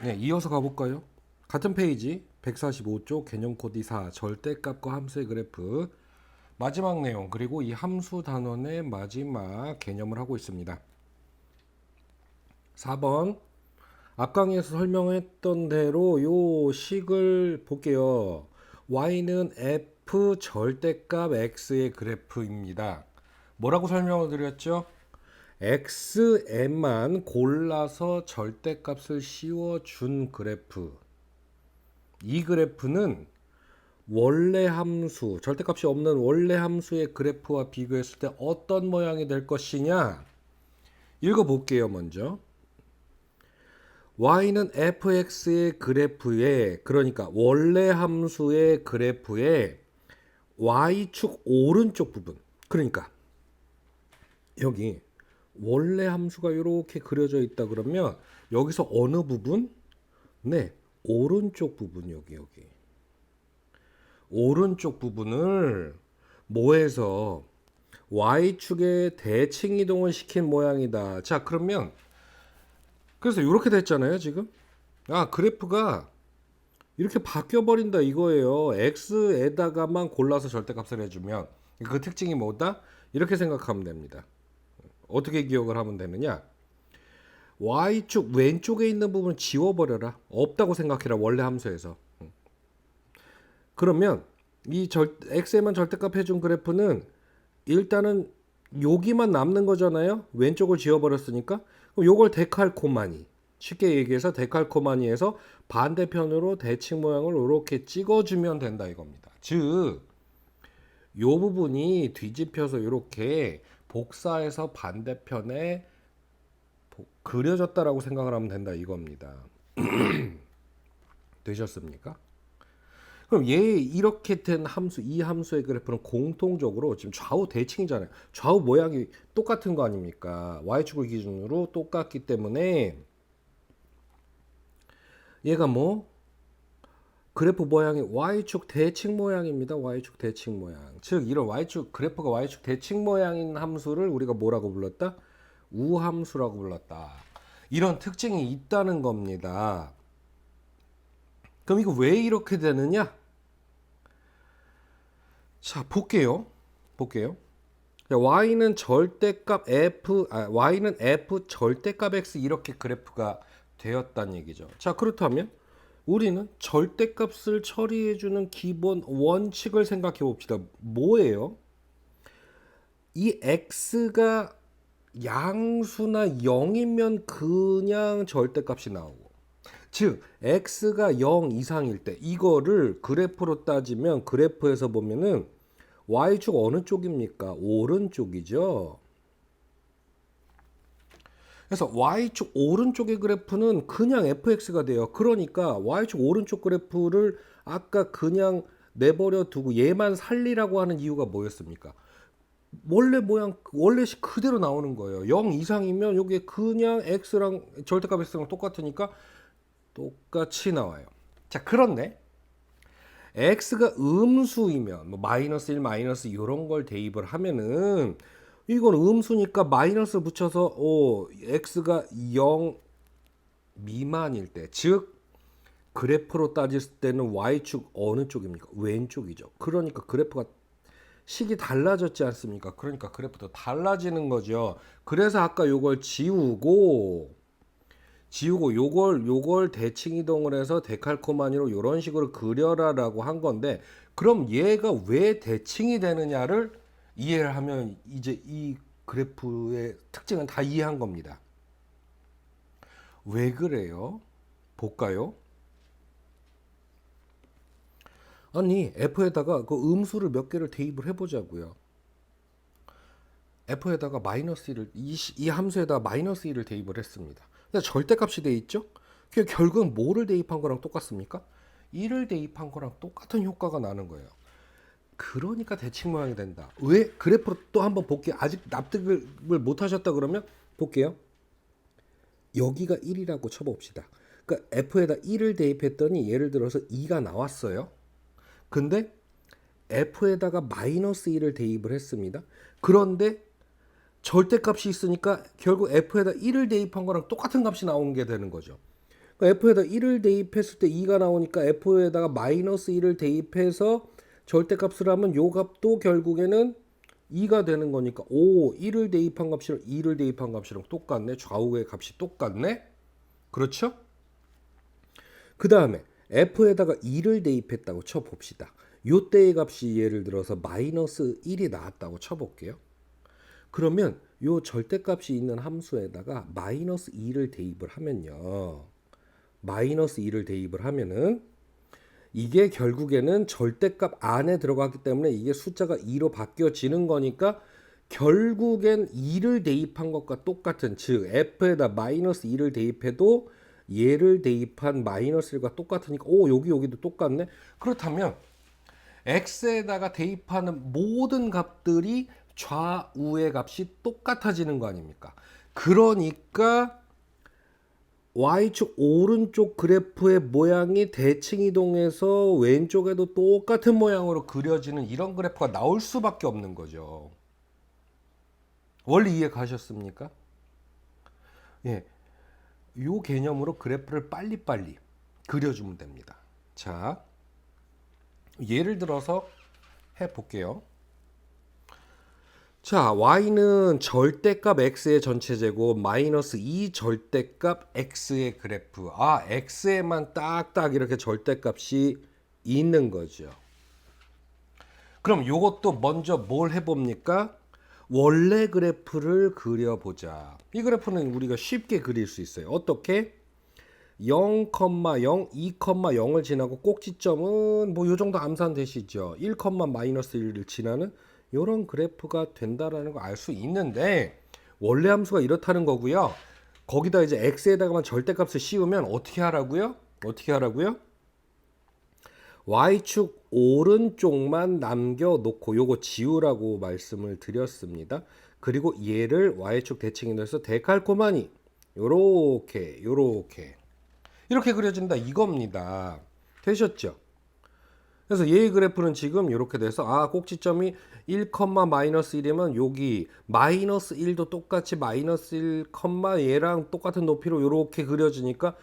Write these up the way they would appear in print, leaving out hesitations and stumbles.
네, 이어서 가볼까요? 같은 페이지 145쪽 개념 코드 4 절대값과 함수의 그래프 마지막 내용 그리고 이 함수 단원의 마지막 개념을 하고 있습니다. 4번 앞 강의에서 설명했던 대로 요 식을 볼게요. y는 f 절대값 x의 그래프입니다. 뭐라고 설명을 드렸죠? xm만 골라서 절대값을 씌워준 그래프. 이 그래프는 원래 함수, 절대값이 없는 원래 함수의 그래프와 비교했을 때 어떤 모양이 될 것이냐? 읽어볼게요, 먼저. y는 fx의 그래프에, 그러니까 원래 함수의 그래프에 y축 오른쪽 부분, 그러니까 여기 원래 함수가 이렇게 그려져 있다 그러면 여기서 어느 부분? 네, 오른쪽 부분 여기. 오른쪽 부분을 뭐해서 y축에 대칭 이동을 시킨 모양이다. 자, 그러면 그래서 이렇게 됐잖아요, 지금. 아, 그래프가 이렇게 바뀌어 버린다 이거예요. x에다가만 골라서 절대값을 해주면 그 특징이 뭐다? 이렇게 생각하면 됩니다. 어떻게 기억을 하면 되느냐? y축 왼쪽에 있는 부분 지워버려라. 없다고 생각해라, 원래 함수에서. 그러면 x에만 절대값 해준 그래프는 일단은 여기만 남는 거잖아요. 왼쪽을 지워버렸으니까. 그럼 요걸 데칼코마니. 쉽게 얘기해서 데칼코마니에서 반대편으로 대칭 모양을 이렇게 찍어주면 된다 이겁니다. 즉, 요 부분이 뒤집혀서 이렇게 복사해서 반대편에 그려졌다라고 생각을 하면 된다 이겁니다. 되셨습니까? 그럼 얘 이렇게 된 함수, 이 함수의 그래프는 공통적으로 지금 좌우 대칭이잖아요. 좌우 모양이 똑같은 거 아닙니까? y축을 기준으로 똑같기 때문에 얘가 뭐 그래프 모양이 y축 대칭 모양입니다. y축 대칭 모양. 즉 이런 y축 그래프가 y축 대칭 모양인 함수를 우리가 뭐라고 불렀다? 우함수라고 불렀다. 이런 특징이 있다는 겁니다. 그럼 이거 왜 이렇게 되느냐? 자, 볼게요. 자, y는 절대값 y는 f 절대값 x 이렇게 그래프가 되었다는 얘기죠. 자, 그렇다면 우리는 절대값을 처리해주는 기본 원칙을 생각해 봅시다. 뭐예요? 이 x가 양수나 0이면 그냥 절대값이 나오고, 즉 x가 0 이상일 때 이거를 그래프로 따지면 그래프에서 보면은 y축 어느 쪽입니까? 오른쪽이죠. 그래서 y축 오른쪽의 그래프는 그냥 fx가 돼요. 그러니까 y축 오른쪽 그래프를 아까 그냥 내버려 두고 얘만 살리라고 하는 이유가 뭐였습니까? 원래 모양 원래식 그대로 나오는 거예요. 0 이상이면 여기에 그냥 x랑 절대값 x랑 똑같으니까 똑같이 나와요. 자, 그런데 x가 음수이면 뭐 마이너스 1, 마이너스 이런 걸 대입을 하면은 이건 음수니까 마이너스 붙여서 x가 0 미만일 때, 즉 그래프로 따질 때는 y축 어느 쪽입니까? 왼쪽이죠. 그러니까 그래프가 식이 달라졌지 않습니까? 그러니까 그래프도 달라지는 거죠. 그래서 아까 요걸 지우고 요걸 대칭 이동을 해서 데칼코마니로 이런 식으로 그려라라고 한 건데, 그럼 얘가 왜 대칭이 되느냐를 이해를 하면 이제 이 그래프의 특징은 다 이해한 겁니다. 왜 그래요? 볼까요? 아니, f에다가 그 음수를 몇 개를 대입을 해보자고요. f에다가 마이너스 1을 이 함수에다가 마이너스 1을 대입을 했습니다. 근데 절대값이 돼 있죠? 결국은 뭐를 대입한 거랑 똑같습니까? 1을 대입한 거랑 똑같은 효과가 나는 거예요. 그러니까 대칭 모양이 된다. 왜? 그래프로 또 한번 볼게요. 아직 납득을 못 하셨다 그러면 볼게요. 여기가 1이라고 쳐봅시다. 그러니까 f에다 1을 대입했더니 예를 들어서 2가 나왔어요. 근데 f에다가 마이너스 1을 대입을 했습니다. 그런데 절대값이 있으니까 결국 f에다 1을 대입한 거랑 똑같은 값이 나오는 게 되는 거죠. F에다 1을 대입했을 때 2가 나오니까 F에다가 마이너스 1을 대입해서 절대값을 하면 요 값도 결국에는 2가 되는 거니까 1을 대입한 값이랑 2를 대입한 값이랑 똑같네. 좌우의 값이 똑같네. 그렇죠? 그 다음에 F에다가 2를 대입했다고 쳐봅시다. 요때의 값이 예를 들어서 마이너스 1이 나왔다고 쳐볼게요. 그러면 요 절대값이 있는 함수에다가 마이너스 2를 대입을 하면요. 마이너스 2를 대입을 하면은 이게 결국에는 절대값 안에 들어갔기 때문에 이게 숫자가 2로 바뀌어지는 거니까 결국엔 2를 대입한 것과 똑같은, 즉 F에다 마이너스 2를 대입해도 얘를 대입한 마이너스 1과 똑같으니까 여기도 똑같네. 그렇다면 X에다가 대입하는 모든 값들이 좌우의 값이 똑같아지는 거 아닙니까? 그러니까 Y축 오른쪽 그래프의 모양이 대칭 이동해서 왼쪽에도 똑같은 모양으로 그려지는 이런 그래프가 나올 수밖에 없는 거죠. 원리 이해 가셨습니까? 예, 요 개념으로 그래프를 빨리빨리 그려주면 됩니다. 자, 예를 들어서 해볼게요. 자, y는 절대값 x의 전체 제곱 마이너스 2 절대값 x의 그래프. x에만 딱딱 이렇게 절대값이 있는 거죠. 그럼 요것도 먼저 뭘 해봅니까? 원래 그래프를 그려보자. 이 그래프는 우리가 쉽게 그릴 수 있어요. 어떻게? 0,0, 2,0을 지나고 꼭지점은 뭐 요 정도 암산 되시죠. 1, 마이너스 1을 지나는 이런 그래프가 된다라는 걸 알 수 있는데 원래 함수가 이렇다는 거고요. 거기다 이제 x에다가만 절대값을 씌우면 어떻게 하라고요? y축 오른쪽만 남겨놓고 요거 지우라고 말씀을 드렸습니다. 그리고 얘를 y축 대칭인에서 데칼코마니 요렇게 이렇게 그려진다 이겁니다. 되셨죠? 그래서 얘의 그래프는 지금 이렇게 돼서 꼭지점이 1, 마이너스 1이면 여기 마이너스 1도 똑같이 마이너스 1, 얘랑 똑같은 높이로 이렇게 그려지니까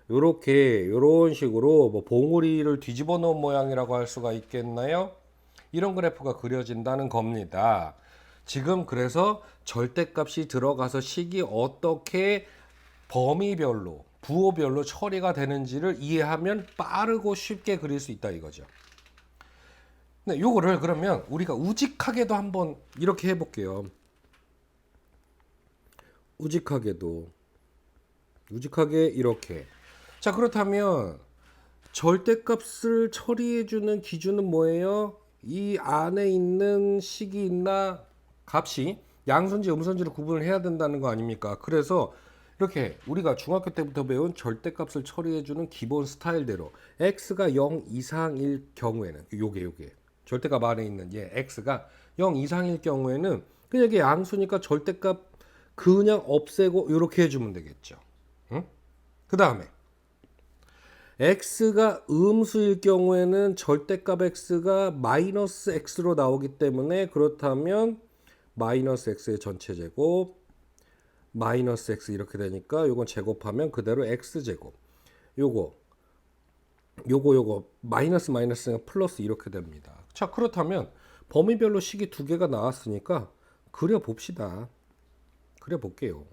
요렇게 요런 식으로 뭐 봉우리를 뒤집어 놓은 모양이라고 할 수가 있겠나요? 이런 그래프가 그려진다는 겁니다. 지금 그래서 절대값이 들어가서 식이 어떻게 범위별로 부호별로 처리가 되는지를 이해하면 빠르고 쉽게 그릴 수 있다 이거죠. 네, 요거를 그러면 우리가 우직하게도 한번 이렇게 해볼게요. 우직하게 이렇게. 자, 그렇다면 절대값을 처리해주는 기준은 뭐예요? 이 안에 있는 식이 있나 값이 양수인지 음수인지를 구분을 해야 된다는 거 아닙니까? 그래서 이렇게 우리가 중학교 때부터 배운 절대값을 처리해주는 기본 스타일대로 x가 0 이상일 경우에는 요게 절대값 안에 있는 x가 0 이상일 경우에는 그냥 이게 양수니까 절대값 그냥 없애고 이렇게 해주면 되겠죠. 응? 그 다음에 x가 음수일 경우에는 절대값 x가 마이너스 x로 나오기 때문에 그렇다면 마이너스 x의 전체 제곱 마이너스 x 이렇게 되니까 요건 제곱하면 그대로 x제곱 요거 마이너스가 플러스 이렇게 됩니다. 자, 그렇다면 범위별로 식이 두 개가 나왔으니까 그려볼게요.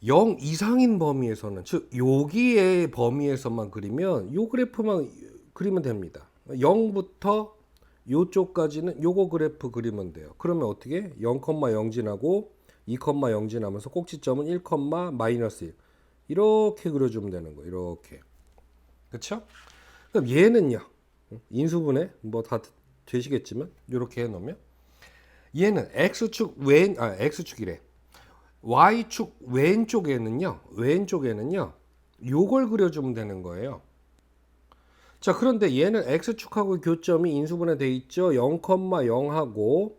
0 이상인 범위에서는, 즉 여기의 범위에서만 그리면 요 그래프만 그리면 됩니다. 0부터 요쪽까지는 요거 그래프 그리면 돼요. 그러면 어떻게? 0,0 지나고 2,0 지나면서 꼭지점은 1, 마이너스 1 이렇게 그려주면 되는 거예요. 이렇게. 그쵸? 그럼 얘는요. 인수분해 뭐 다 되시겠지만 이렇게 해놓으면 얘는 x축이래. y축 왼쪽에는요. 요걸 그려주면 되는 거예요. 자, 그런데 얘는 x축하고 교점이 인수분해 돼 있죠. 0,0하고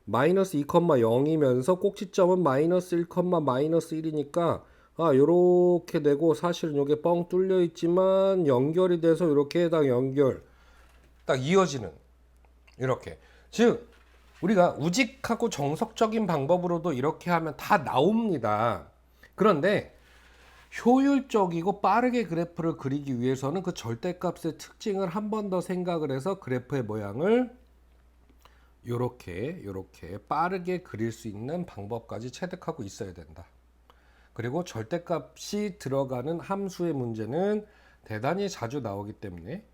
마이너스 2,0이면서 꼭지점은 마이너스 1, 마이너스 1이니까 요렇게 되고 사실은 요게 뻥 뚫려 있지만 연결이 돼서 요렇게 딱 연결 딱 이어지는 이렇게. 즉 우리가 우직하고 정석적인 방법으로도 이렇게 하면 다 나옵니다. 그런데 효율적이고 빠르게 그래프를 그리기 위해서는 그 절대값의 특징을 한 번 더 생각을 해서 그래프의 모양을 요렇게 빠르게 그릴 수 있는 방법까지 체득하고 있어야 된다. 그리고 절대값이 들어가는 함수의 문제는 대단히 자주 나오기 때문에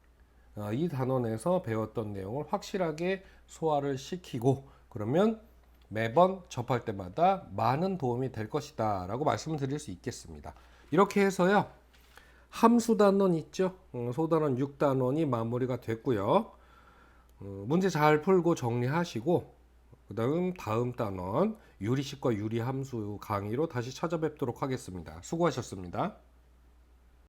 이 단원에서 배웠던 내용을 확실하게 소화를 시키고 그러면 매번 접할 때마다 많은 도움이 될 것이다 라고 말씀을 드릴 수 있겠습니다. 이렇게 해서요 함수 단원 있죠, 소단원 6단원이 마무리가 됐고요. 문제 잘 풀고 정리하시고 다음 단원 유리식과 유리함수 강의로 다시 찾아뵙도록 하겠습니다. 수고하셨습니다.